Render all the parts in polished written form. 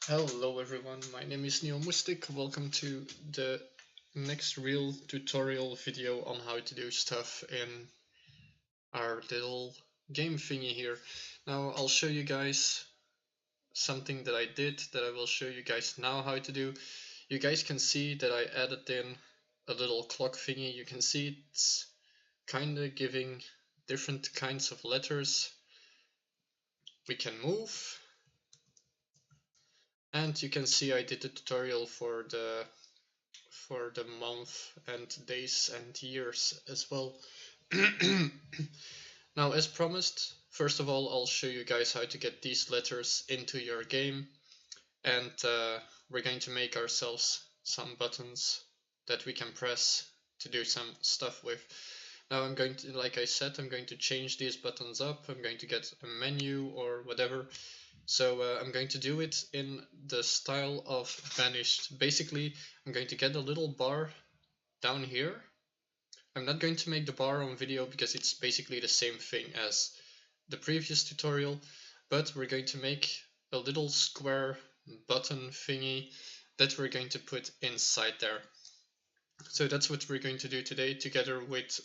Hello everyone, my name is Neomustic. Welcome to the next real tutorial video on how to do stuff in our little game thingy here. Now I'll show you guys something that I did that I will show you guys now how to do. You guys can see that I added in a little clock thingy. You can see it's kinda giving different kinds of letters we can move. And you can see I did a tutorial for the month and days and years as well. Now, as promised, first of all, I'll show you guys how to get these letters into your game, and we're going to make ourselves some buttons that we can press to do some stuff with. Now I'm going to, like I said, I'm going to change these buttons up. I'm going to get a menu or whatever. So I'm going to do it in the style of vanished. Basically, I'm going to get a little bar down here. I'm not going to make the bar on video because it's basically the same thing as the previous tutorial, but we're going to make a little square button thingy that we're going to put inside there. So that's what we're going to do today together with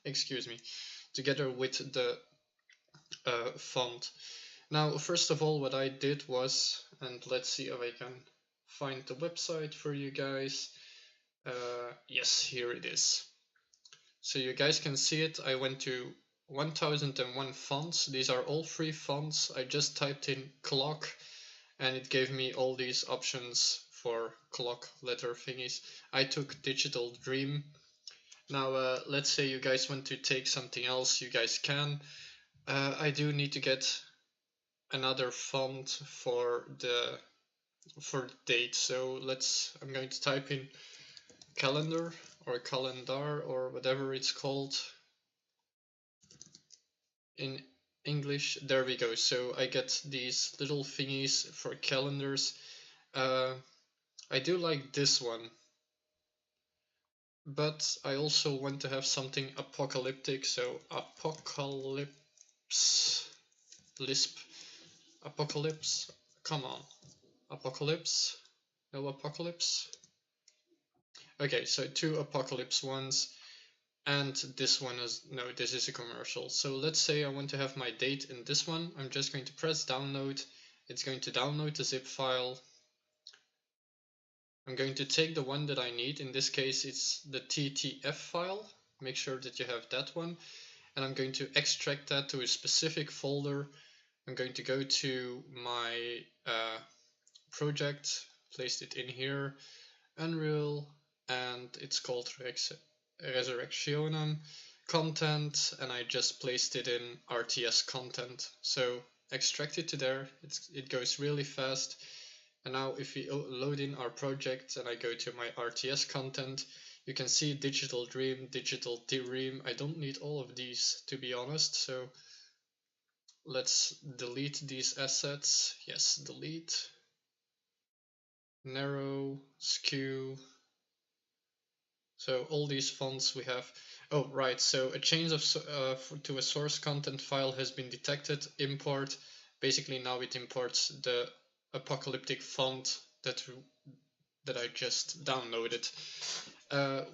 excuse me, together with the font. Now, first of all, what I did was, and let's see if I can find the website for you guys. Yes, here it is. So you guys can see it. I went to 1001 fonts. These are all free fonts. I just typed in clock and it gave me all these options for clock letter thingies. I took Digital Dream. Now, let's say you guys want to take something else, you guys can. I do need to get another font for the date. So I'm going to type in calendar or calendar or whatever it's called in English. There we go. So I get these little thingies for calendars. I do like this one, but I also want to have something apocalyptic. So apocalypse, come on, apocalypse, no apocalypse. Okay, so two apocalypse ones, and this one is, no, this is a commercial. So let's say I want to have my date in this one. I'm just going to press download. It's going to download the zip file. I'm going to take the one that I need. In this case, it's the TTF file. Make sure that you have that one. And I'm going to extract that to a specific folder. I'm going to go to my project, placed it in here, Unreal, and it's called Resurrectionem content, and I just placed it in RTS content. So extract it to there. It goes really fast. And now if we load in our project and I go to my RTS content, you can see Digital Dream, Digital Dream. I don't need all of these, to be honest. So let's delete these assets. Yes, delete. Narrow, skew. So all these fonts we have. Oh, right. So a change to a source content file has been detected. Import. Basically now it imports the apocalyptic font that I just downloaded.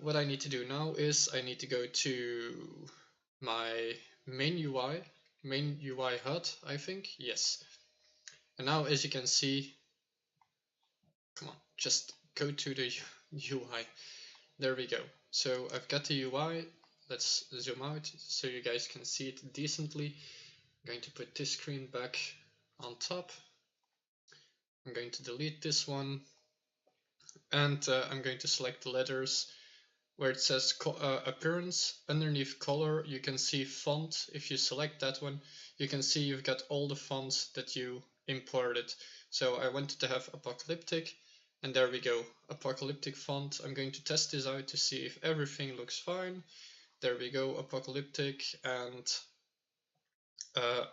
What I need to do now is I need to go to my main UI HUD, I think. Yes. And now, as you can see, come on, just go to the UI. There we go. So I've got the UI. Let's zoom out so you guys can see it decently. I'm going to put this screen back on top. I'm going to delete this one. And I'm going to select the letters where it says appearance. Underneath color, you can see font. If you select that one, you can see you've got all the fonts that you imported. So I wanted to have apocalyptic, and there we go, apocalyptic font. I'm going to test this out to see if everything looks fine. There we go, apocalyptic and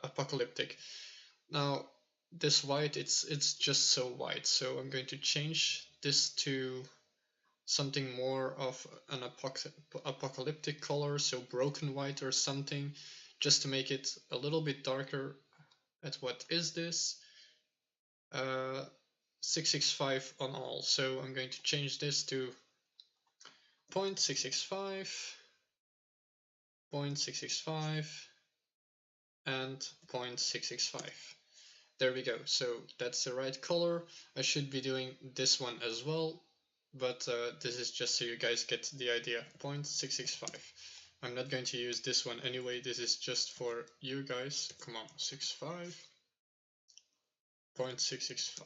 apocalyptic. Now this white, it's just so white, so I'm going to change this to something more of an apocalyptic color, so broken white or something, just to make it a little bit darker. at what is this? 665 on all. So I'm going to change this to 0.665, 0.665, and 0.665. There we go. So that's the right color. I should be doing this one as well, but this is just so you guys get the idea. 0.665. I'm not going to use this one anyway. This is just for you guys. Come on, 65. 0.665.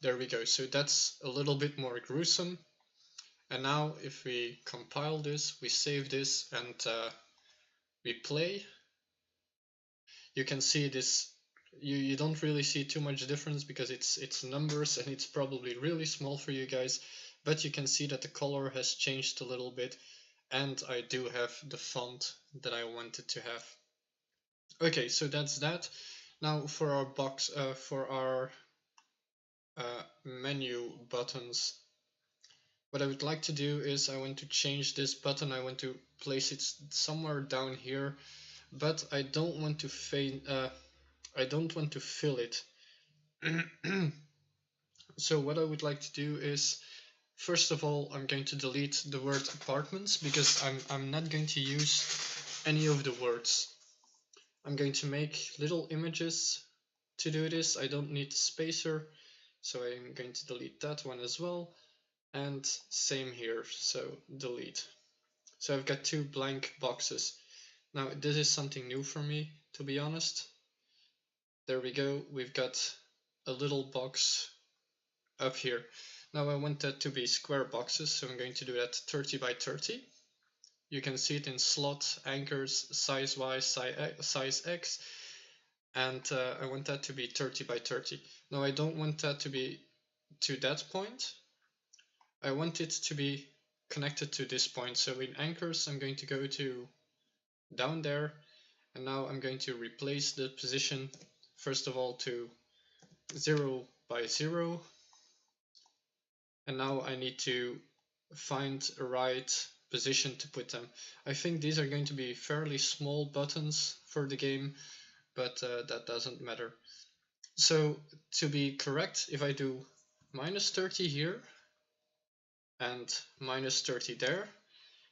There we go. So that's a little bit more gruesome. And now if we compile this, we save this, and we play, you can see this. You don't really see too much difference because it's numbers and it's probably really small for you guys, but you can see that the color has changed a little bit, and I do have the font that I wanted to have. Okay, so that's that. Now for our box, for our menu buttons, what I would like to do is I want to change this button. I want to place it somewhere down here, but I don't want to fill it. So what I would like to do is, first of all, I'm going to delete the word apartments because I'm not going to use any of the words. I'm going to make little images to do this. I don't need the spacer, so I'm going to delete that one as well. And same here, so delete. So I've got two blank boxes. Now this is something new for me, to be honest. There we go, we've got a little box up here. Now I want that to be square boxes, so I'm going to do that 30 by 30. You can see it in slot, anchors, size Y, size X, and I want that to be 30 by 30. Now I don't want that to be to that point. I want it to be connected to this point. So in anchors, I'm going to go to down there, and now I'm going to replace the position, first of all, to 0 by 0. And now I need to find a right position to put them. I think these are going to be fairly small buttons for the game, but that doesn't matter. So to be correct, if I do -30 here and -30 there,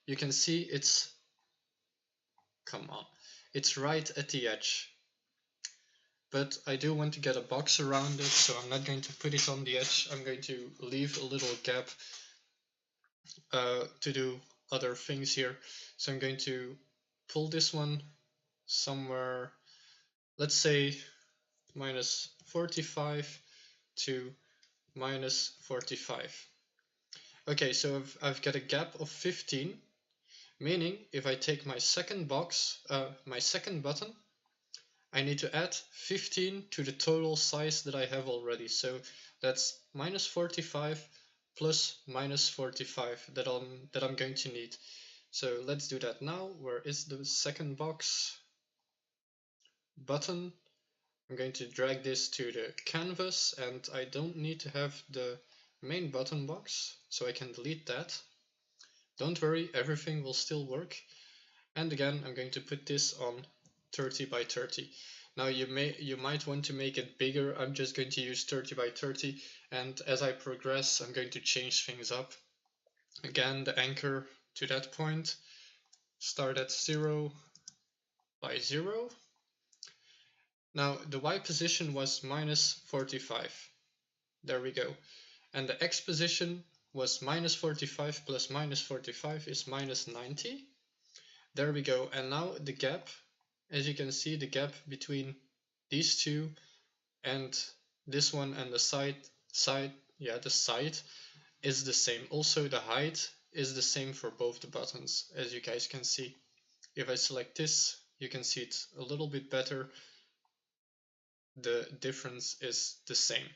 you can see it's, come on, it's right at the edge. But I do want to get a box around it, so I'm not going to put it on the edge. I'm going to leave a little gap to do other things here. So I'm going to pull this one somewhere, let's say -45 to -45. Okay, so I've got a gap of 15, meaning if I take my second box, my second button, I need to add 15 to the total size that I have already. So that's -45 plus -45 that I'm going to need. So let's do that now. Where is the second box button? I'm going to drag this to the canvas, and I don't need to have the main button box, so I can delete that. Don't worry, everything will still work. And again, I'm going to put this on 30 by 30. Now you might want to make it bigger. I'm just going to use 30 by 30, and as I progress, I'm going to change things up. Again, the anchor to that point, start at 0 by 0. Now the Y position was -45. There we go. And the X position was -45 plus -45 is -90. There we go. And now the gap, as you can see, the gap between these two and this one and the side is the same. Also the height is the same for both the buttons, as you guys can see. If I select this, you can see it a little bit better. The difference is the same.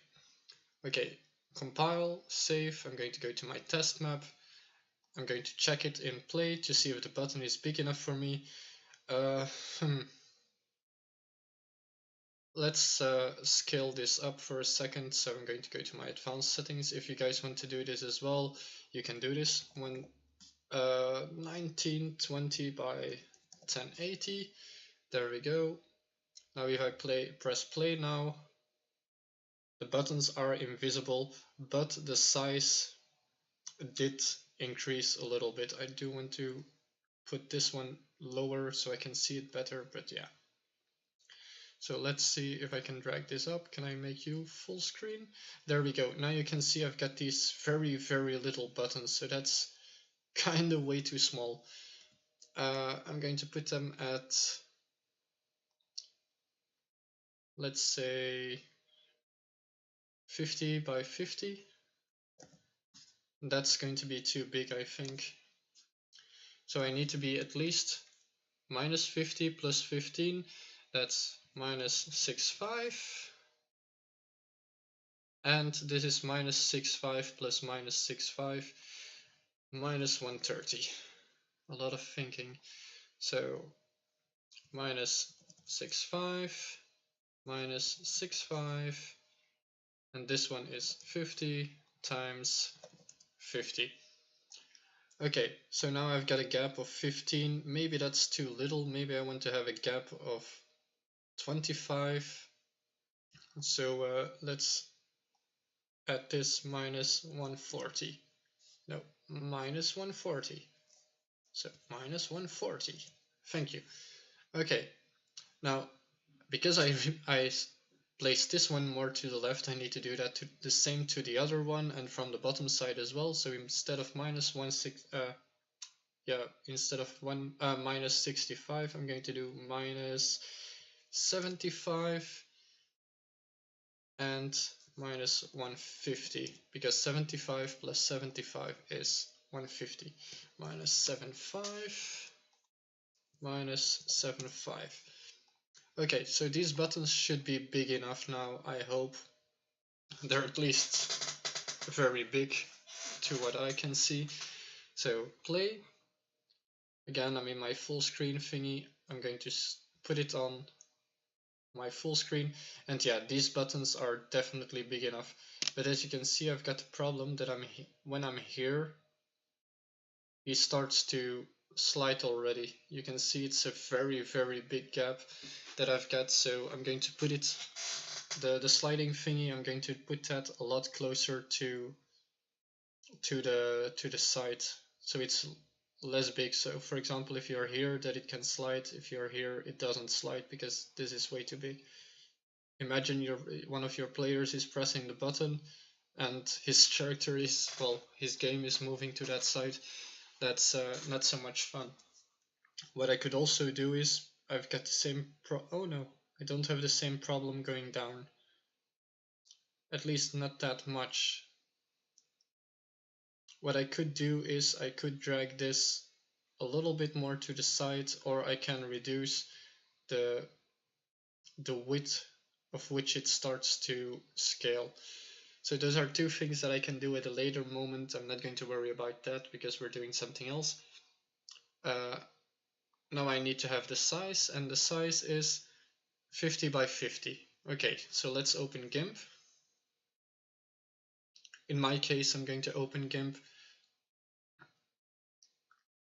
Okay, compile, save. I'm going to go to my test map. I'm going to check it in play to see if the button is big enough for me. Let's scale this up for a second. So I'm going to go to my advanced settings. If you guys want to do this as well, you can do this. 1920 by 1080. There we go. Now if I press play now, the buttons are invisible, but the size did increase a little bit. I do want to put this one lower so I can see it better, but yeah. So let's see if I can drag this up. Can I make you full screen? There we go. Now you can see I've got these very, very little buttons, so that's kind of way too small. I'm going to put them at, let's say, 50 by 50. That's going to be too big, I think. So I need to be at least minus 50 plus 15. That's minus 65. And this is minus 65 plus minus 65, minus 130. A lot of thinking. So minus 65, minus 65, and this one is 50 times 50. Okay, so now I've got a gap of 15. Maybe that's too little. Maybe I want to have a gap of 25. So let's add this minus 140. No, minus 140. So minus 140. Thank you. Okay, now because I placed this one more to the left, I need to do that to the same to the other one and from the bottom side as well. So instead of minus minus 65, I'm going to do minus 75 and minus 150, because 75 plus 75 is 150. Minus 75, minus 75. Okay, so these buttons should be big enough now, I hope. They're at least very big to what I can see. So play. Again, I'm in my full screen thingy. I'm going to put it on my full screen. And yeah, these buttons are definitely big enough. But as you can see, I've got the problem that when I'm here, he starts to slide already. You can see it's a very, very big gap that I've got. So I'm going to put it, the sliding thingy, I'm going to put that a lot closer to the side, so it's less big. So for example, if you're here, that it can slide. If you're here, it doesn't slide because this is way too big. Imagine one of your players is pressing the button and his character is, well, his game is moving to that side. That's not so much fun. What I could also do is, I've got the same oh no, I don't have the same problem going down. At least not that much. What I could do is I could drag this a little bit more to the side, or I can reduce the width of which it starts to scale. So those are two things that I can do at a later moment. I'm not going to worry about that because we're doing something else. Now I need to have the size, and the size is 50 by 50. Okay, so let's open GIMP. In my case, I'm going to open GIMP.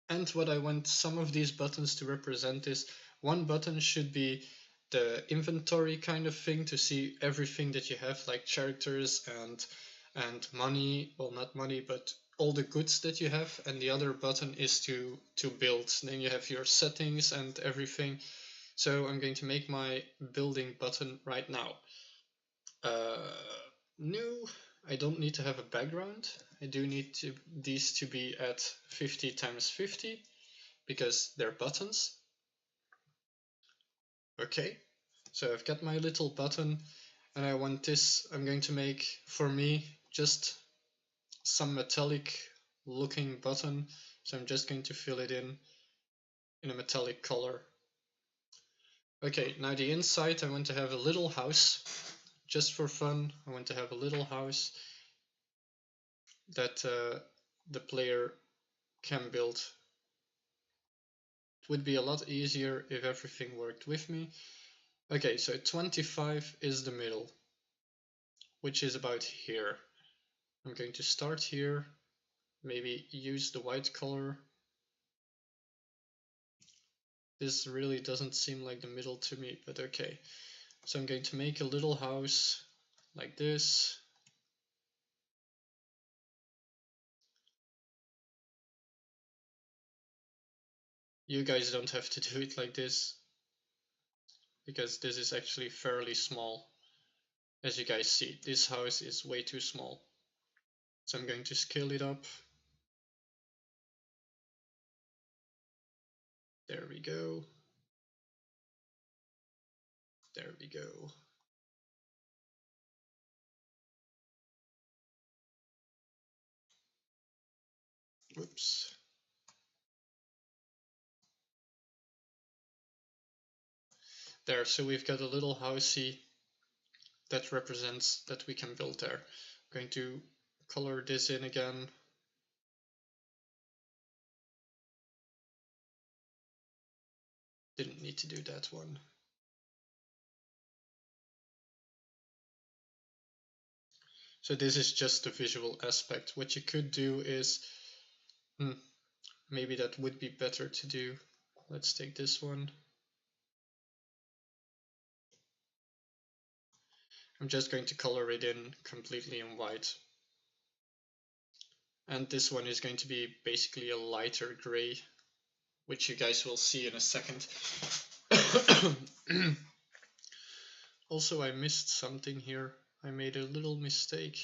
And what I want some of these buttons to represent is, one button should be the inventory kind of thing, to see everything that you have, like characters and money, well, not money, but all the goods that you have. And the other button is to build. Then you have your settings and everything. So I'm going to make my building button right now. New. I don't need to have a background. I do need these to be at 50 times 50 because they're buttons. Okay, so I've got my little button, and I want this, I'm going to make, for me, just some metallic looking button. So I'm just going to fill it in a metallic color. Okay, now the inside, I want to have a little house. Just for fun, I want to have a little house that the player can build. It would be a lot easier if everything worked with me. Okay, so 25 is the middle, which is about here. I'm going to start here, maybe use the white color. This really doesn't seem like the middle to me, but okay. So I'm going to make a little house like this. You guys don't have to do it like this, because this is actually fairly small. As you guys see, this house is way too small. So I'm going to scale it up. There we go. There we go. Whoops. There, so we've got a little housey that represents that we can build there. I'm going to color this in again. Didn't need to do that one. So this is just the visual aspect. What you could do is, maybe that would be better to do. Let's take this one. I'm just going to color it in completely in white. And this one is going to be basically a lighter gray, which you guys will see in a second. Also, I missed something here. I made a little mistake.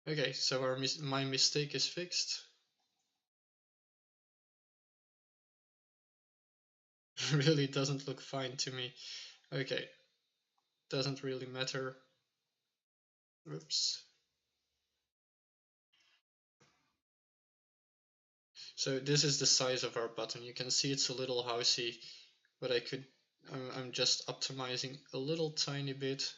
Okay, so my mistake is fixed. Really doesn't look fine to me. Okay, doesn't really matter. Oops. So this is the size of our button. You can see it's a little housey, but I'm just optimizing a little tiny bit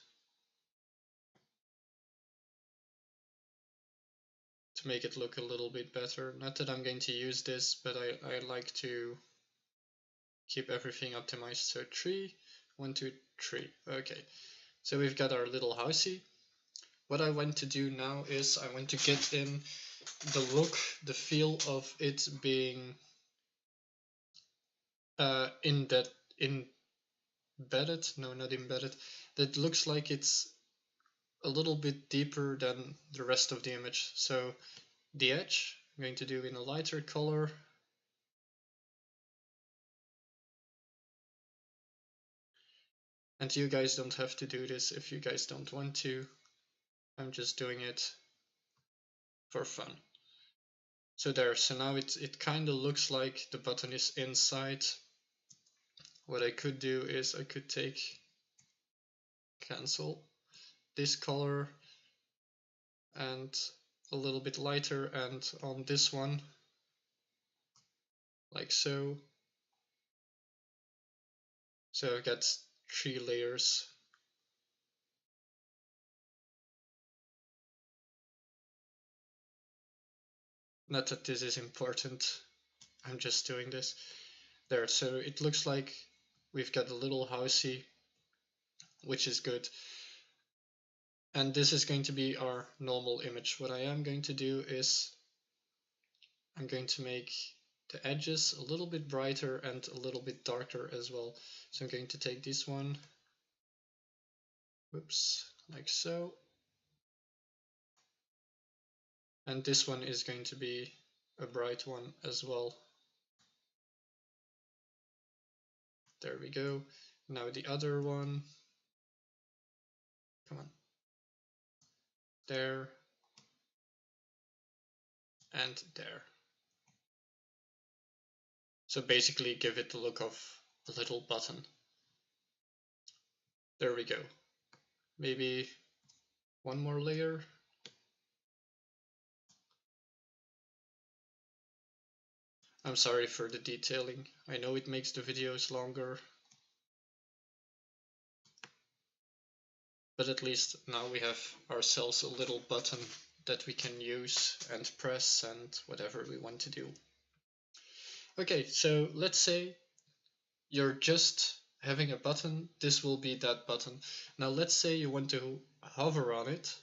to make it look a little bit better. Not that I'm going to use this, but I like to keep everything optimized. So 3, 1, 2, 3. Okay, so we've got our little housey. What I want to do now is I want to get in the look, the feel of it being embedded. No, not embedded. That looks like it's a little bit deeper than the rest of the image. So the edge I'm going to do in a lighter color. And you guys don't have to do this if you guys don't want to. I'm just doing it for fun. So there, so now it kind of looks like the button is inside. What I could do is I could take, cancel this color and a little bit lighter, and on this one, like so. So I've got 3 layers. Not that this is important, I'm just doing this. There, so it looks like we've got a little housey, which is good. And this is going to be our normal image. What I am going to do is I'm going to make the edges a little bit brighter and a little bit darker as well. So I'm going to take this one, whoops, like so. And this one is going to be a bright one as well. There we go. Now the other one, come on, there and there. So basically give it the look of a little button. There we go. Maybe one more layer. I'm sorry for the detailing. I know it makes the videos longer, but at least now we have ourselves a little button that we can use and press and whatever we want to do. Okay, so let's say you're just having a button. This will be that button. Now let's say you want to hover on it.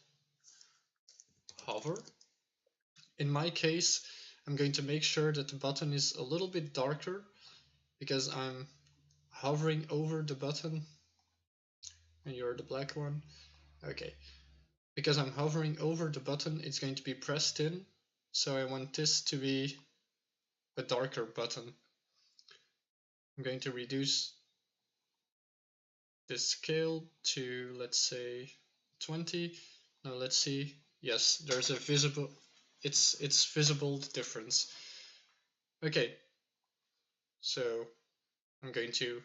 Hover. In my case, I'm going to make sure that the button is a little bit darker because I'm hovering over the button, and you're the black one. Okay, because I'm hovering over the button, it's going to be pressed in, so I want this to be a darker button. I'm going to reduce this scale to, let's say, 20. Now let's see. Yes, there's a visible, it's visible difference. Okay, so I'm going to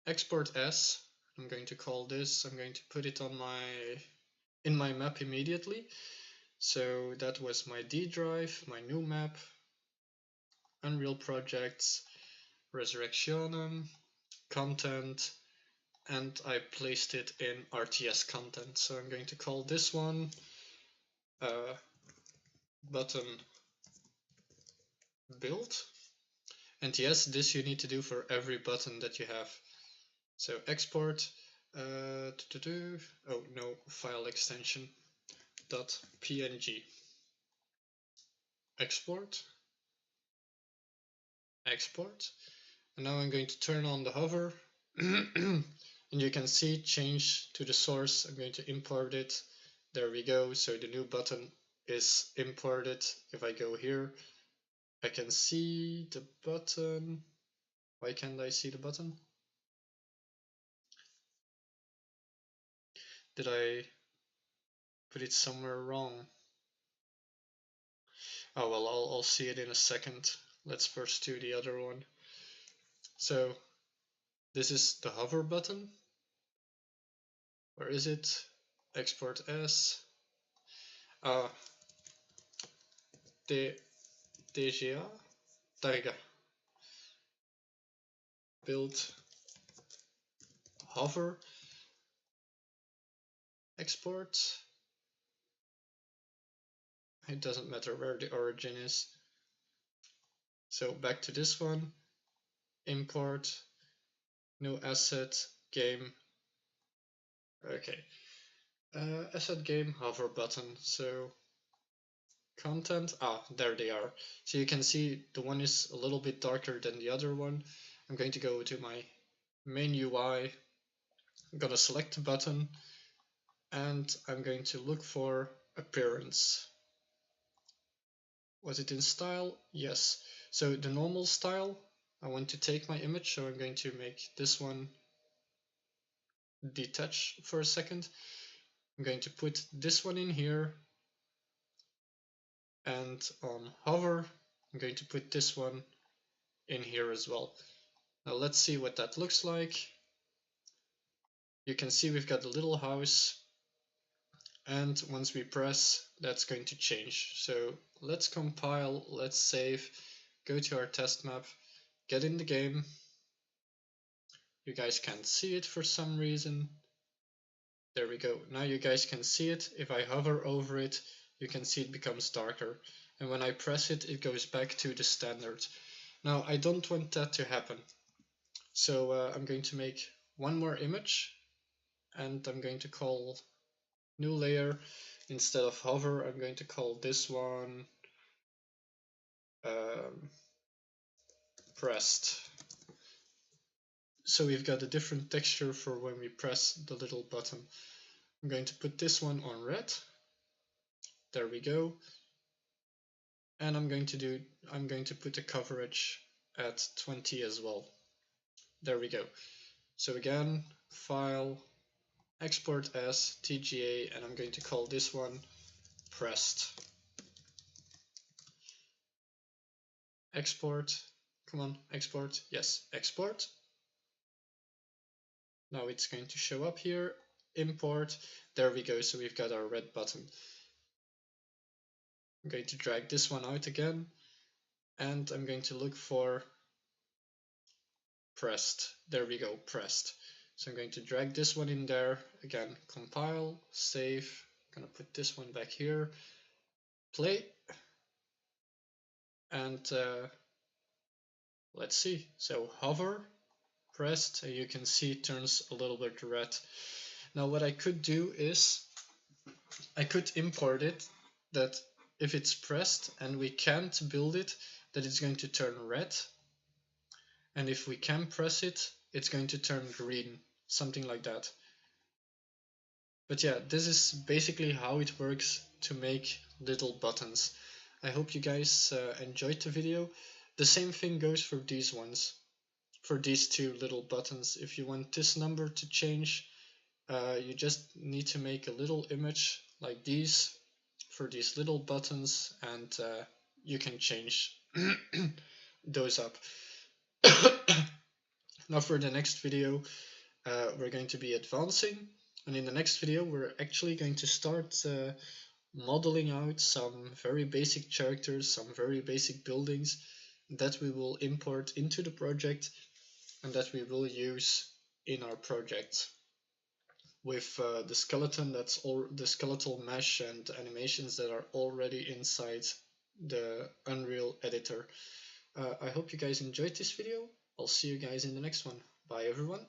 export as. I'm going to call this, I'm going to put it on in my map immediately. So that was my D drive, my new map, Unreal Projects, Resurrectionem, content, and I placed it in RTS content. So I'm going to call this one button build. And yes, this you need to do for every button that you have. So export, oh no, file extension, .png. Export, export. And now I'm going to turn on the hover. And you can see change to the source. I'm going to import it. There we go. So the new button is imported. If I go here, I can see the button. Why can't I see the button? Did I put it somewhere wrong? Oh well, I'll see it in a second. Let's first do the other one. So this is the hover button. Where is it? Export as. DGA. Taiga. Build hover. Export. It doesn't matter where the origin is. So back to this one. Import. New asset. Game. Okay. Asset game hover button. So content, there they are. So you can see the one is a little bit darker than the other one. I'm going to go to my main UI. I'm gonna select the button and I'm going to look for appearance. Was it in style? Yes. So the normal style, I want to take my image, so I'm going to make this one detach for a second. I'm going to put this one in here, and on hover, I'm going to put this one in here as well. Now let's see what that looks like. You can see we've got a little house, and once we press, that's going to change. So let's compile, let's save, go to our test map, get in the game. You guys can't see it for some reason. There we go. Now you guys can see it. If I hover over it, you can see it becomes darker. And when I press it, it goes back to the standard. Now I don't want that to happen. So I'm going to make one more image, and I'm going to call new layer. Instead of hover, I'm going to call this one pressed. So we've got a different texture for when we press the little button. I'm going to put this one on red. There we go. And I'm going to put the coverage at 20 as well. There we go. So again, file, export as TGA, and I'm going to call this one pressed. Export, come on, export, yes, export. Now it's going to show up here, import, there we go, so we've got our red button. I'm going to drag this one out again, and I'm going to look for pressed. There we go, pressed. So I'm going to drag this one in there, again, compile, save, I'm gonna put this one back here, play, and let's see. So hover, pressed, and you can see it turns a little bit red. Now what I could do is I could import it that if it's pressed and we can't build it, that it's going to turn red. And if we can press it, it's going to turn green, something like that. But yeah, this is basically how it works to make little buttons. I hope you guys enjoyed the video. The same thing goes for these ones, for these two little buttons. If you want this number to change, you just need to make a little image like these for these little buttons, and you can change those up. Now for the next video, we're going to be advancing, and in the next video we're actually going to start modeling out some very basic characters, some very basic buildings that we will import into the project and that we will use in our project with the skeleton, that's all the skeletal mesh and animations that are already inside the Unreal editor. I hope you guys enjoyed this video. I'll see you guys in the next one. Bye everyone.